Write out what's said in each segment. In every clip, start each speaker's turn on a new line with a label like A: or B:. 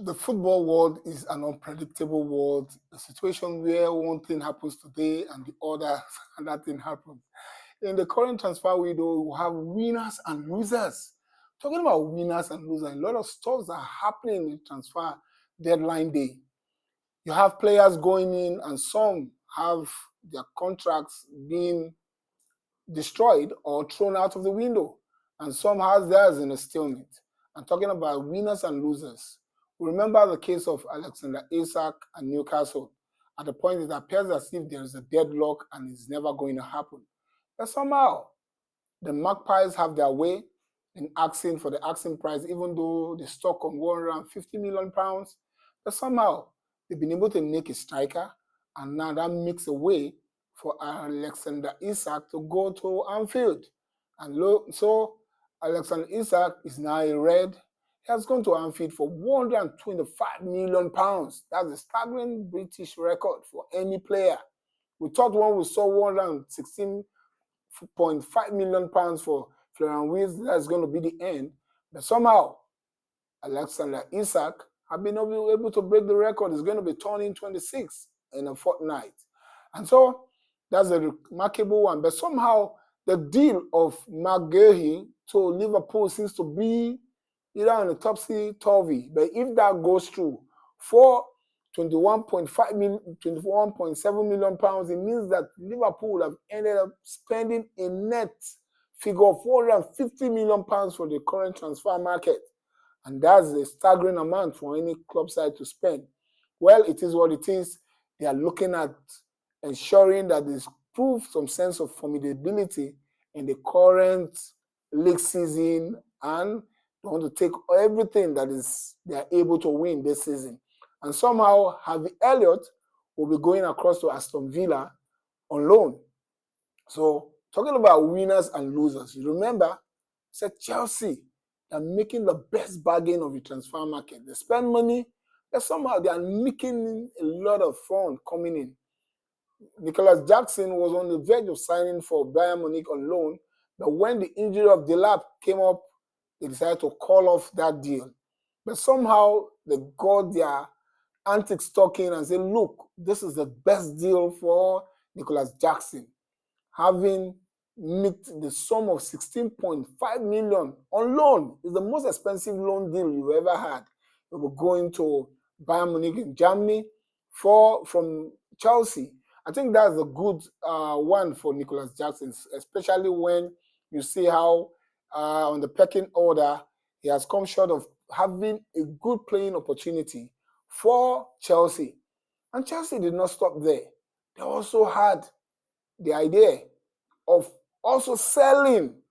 A: The football world is an unpredictable world, a situation where one thing happens today and the other and that thing happens. In the current transfer window, we have winners and losers. Talking about winners and losers, a lot of stuff are happening in transfer deadline day. You have players going in and some have their contracts being destroyed or thrown out of the window, and some has theirs in a stalemate. I'm talking about winners and losers. Remember the case of Alexander Isak and Newcastle. At the point it appears as if there is a deadlock and it's never going to happen. But somehow the Magpies have their way in asking for the asking price, even though they stock on £150 million. But somehow they've been able to make a striker, and now that makes a way for Alexander Isak to go to Anfield. And so Alexander Isak is now a red. He has gone to Anfield for £125 million. That's a staggering British record for any player. We thought when we saw £116.5 million for Florian Wirtz, that's going to be the end. But somehow, Alexander Isak have been able to break the record. He's going to be turning 26 in a fortnight. And so that's a remarkable one. But somehow the deal of McGahey to Liverpool seems to be either on the topsy-turvy. But if that goes through for 21.7 million pounds, it means that Liverpool have ended up spending a net figure of 450 million pounds for the current transfer market. And that's a staggering amount for any club side to spend. Well, it is what it is. They are looking at ensuring that there's some sense of formidability in the current league season, and they want to take everything that is they are able to win this season. And somehow Harvey Elliott will be going across to Aston Villa on loan. So talking about winners and losers, you remember, said Chelsea are making the best bargain of the transfer market. They spend money, but somehow they are making a lot of fun coming in. Nicholas Jackson was on the verge of signing for Bayern Munich on loan, but when the injury of Delap came up, they decided to call off that deal. But somehow they got their antics talking and said, look, this is the best deal for Nicholas Jackson. Having met the sum of 16.5 million on loan is the most expensive loan deal you've ever had. You were going to Bayern Munich in Germany from Chelsea. I think that's a good one for Nicholas Jackson, especially when you see how on the pecking order he has come short of having a good playing opportunity for Chelsea. And Chelsea did not stop there. They also had the idea of also selling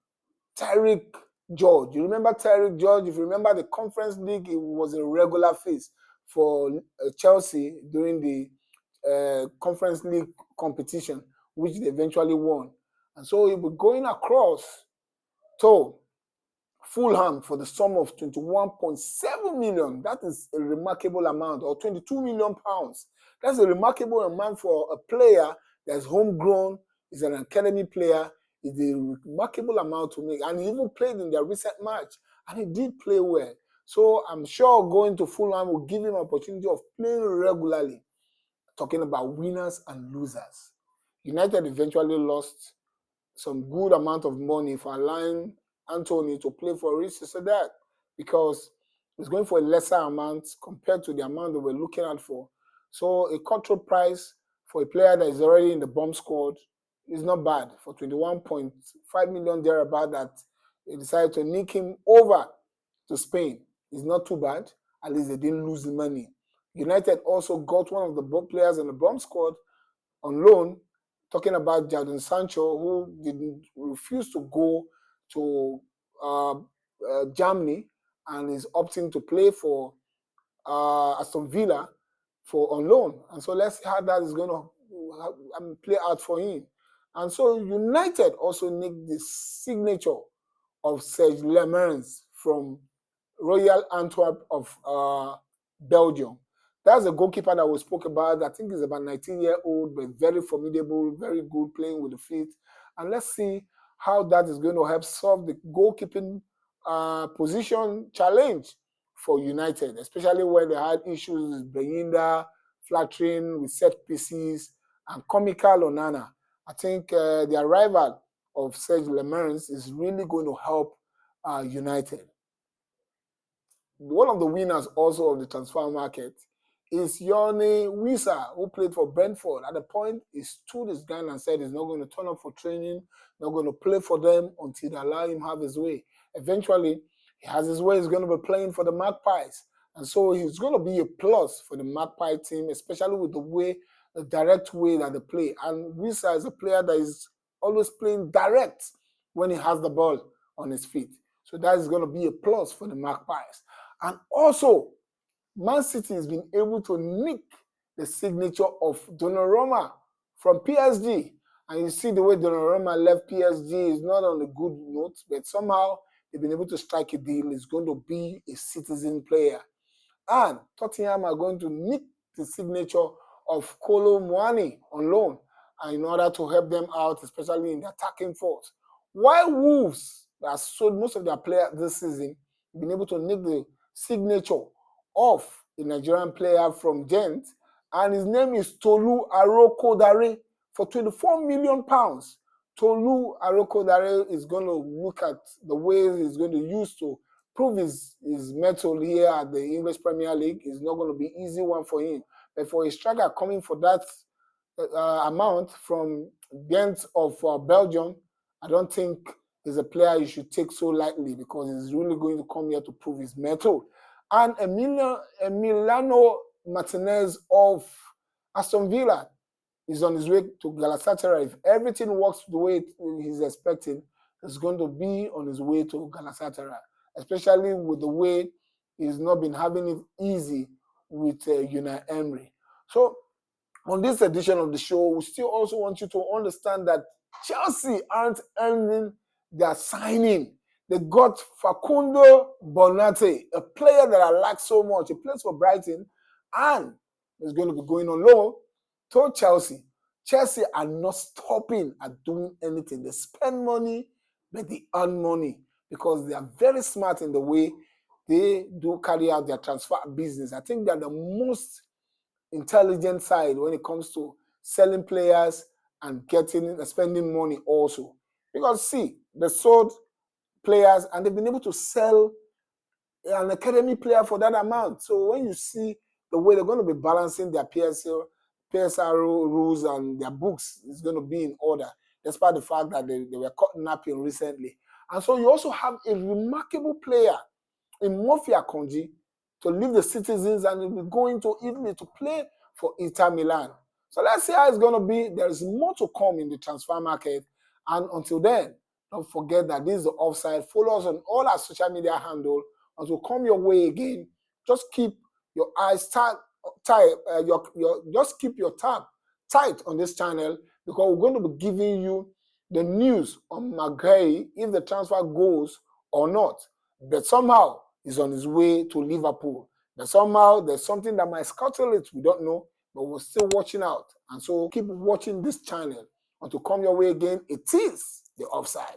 A: Tyreek George. You remember Tyreek George? If you remember the Conference League, it was a regular face for Chelsea during the Conference League competition, which they eventually won. And so he was going across to Fulham for the sum of 21.7 million. That is a remarkable amount, or 22 million pounds. That's a remarkable amount for a player that's homegrown, is an academy player. It's a remarkable amount to make. And he even played in their recent match, and he did play well. So I'm sure going to Fulham will give him an opportunity of playing regularly. Talking about winners and losers. United eventually lost some good amount of money for allowing Anthony to play for Real Sociedad because he's going for a lesser amount compared to the amount that we're looking at for. So a cutthroat price for a player that is already in the bomb squad is not bad. For 21.5 million thereabout, that they decided to nick him over to Spain is not too bad. At least they didn't lose the money. United also got one of the players in the bomb squad on loan, talking about Jadon Sancho, who didn't refuse to go to Germany and is opting to play for Aston Villa on loan. And so let's see how that is going to play out for him. And so United also nicked the signature of Serge Lemens from Royal Antwerp of Belgium. That's a goalkeeper that we spoke about. I think he's about 19-year-old, but very formidable, very good playing with the feet. And let's see how that is going to help solve the goalkeeping position challenge for United, especially when they had issues with Breyinda, flattering with set pieces, and comical Onana. I think the arrival of Serge Lemans is really going to help United. One of the winners also of the transfer market is Yoni Wissa, who played for Brentford. At the point, he stood his ground and said he's not going to turn up for training, not going to play for them until they allow him have his way. Eventually, he has his way. He's going to be playing for the Magpies. And so he's going to be a plus for the Magpie team, especially with the direct way that they play. And Wissa is a player that is always playing direct when he has the ball on his feet. So that is going to be a plus for the Magpies. And also, Man City has been able to nick the signature of Donnarumma from PSG. And you see the way Donnarumma left PSG is not on a good note, but somehow they've been able to strike a deal. He's going to be a citizen player. And Tottenham are going to nick the signature of Kolo Muani on loan in order to help them out, especially in the attacking force. While Wolves that sold most of their players this season have been able to nick the signature of a Nigerian player from Gent, and his name is Tolu Arokodare for £24 million. Tolu Arokodare is going to look at the ways he's going to use to prove his mettle here at the English Premier League. It's not going to be an easy one for him. But for a striker coming for that amount from Ghent of Belgium, I don't think he's a player you should take so lightly, because he's really going to come here to prove his mettle. And Emiliano Martinez of Aston Villa is on his way to Galatasaray. If everything works the way he's expecting, he's going to be on his way to Galatasaray, especially with the way he's not been having it easy with Unai Emery. So on this edition of the show, we still also want you to understand that Chelsea aren't ending their signing. They got Facundo Bonate, a player that I like so much. He plays for Brighton and is going to be going on loan to Chelsea. Chelsea are not stopping at doing anything. They spend money, but they earn money because they are very smart in the way they do carry out their transfer business. I think they are the most intelligent side when it comes to selling players and spending money also. Because see, they sold players and they've been able to sell an academy player for that amount. So when you see the way they're going to be balancing their PSR rules and their books is going to be in order, despite the fact that they were caught napping recently. And so you also have a remarkable player in Murphy Akonji to leave the citizens and will be going to Italy to play for Inter Milan. So let's see how it's going to be. There is more to come in the transfer market. And until then, don't forget that this is the Offside. Follow us on all our social media handles. As we come your way again, just keep your eyes tight. Just keep your tab tight on this channel, because we're going to be giving you the news on Maguire, if the transfer goes or not. But somehow he's on his way to Liverpool. But somehow there's something that might scuttle it. We don't know, but we're still watching out. And so keep watching this channel. And to come your way again, it is the Offside.